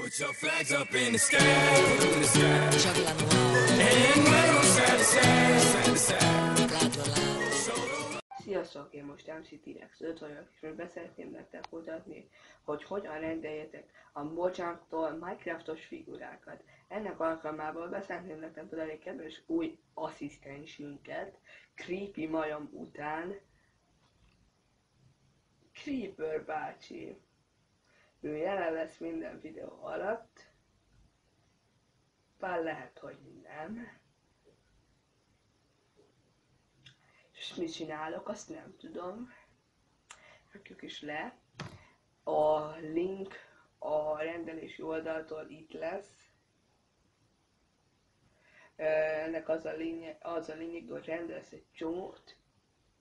Put your flags up in the sky, put them in the sky. And wave 'em side to side, side to side. Sziasztok, én most MC T-Rex 5 vagyok, és most beszeretném nektek mutatni, hogy hogyan rendeljetek a Mojang-tól Minecraftos figurákat. Ennek alkalmából beszeretném nektek mutatni egy kedves új asszisztensünket, Creepy majom után, Creeper bácsi. Ő jelen lesz minden videó alatt, bár lehet, hogy nem. És mit csinálok, azt nem tudom. Rakjuk is le. A link a rendelési oldaltól itt lesz. Ennek az a lényeg, hogy rendelsz egy csomót.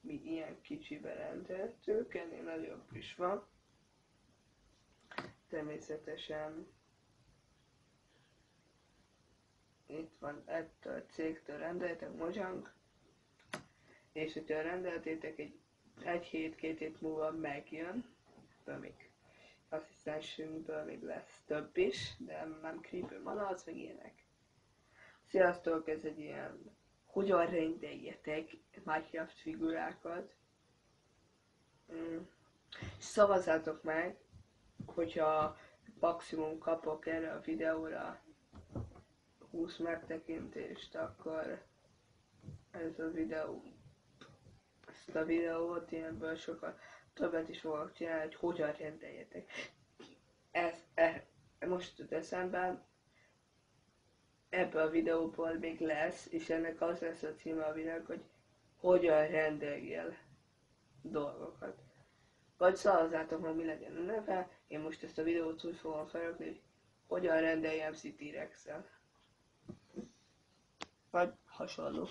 Mi ilyen kicsibe rendeltük, ennél nagyobb is van. Természetesen itt van ettől a cégtől rendeltek Mojang. És hogyha rendeltétek, egy hét, 2 hét múlva megjön, ebből még asszisztensünkből még lesz több is, de nem Creeper malac, meg ilyenek. Sziasztok, ez egy ilyen, hogyan rendeljetek Minecraft figurákat. Szavazzátok meg, hogyha maximum kapok erre a videóra 20 megtekintést, akkor ez a videó, ezt a videót ilyenből sokkal többet is fogok csinálni, hogy hogyan rendeljetek. Most jut eszembe, ebből a videóból még lesz, és ennek az lesz a címe a videónak, hogy hogyan rendeljél dolgokat. Vagy szavazzátok meg, mi legyen a neve, én most ezt a videót úgy fogom felrakni, hogy hogyan rendeljem T-Rex-el. Vagy hasonló.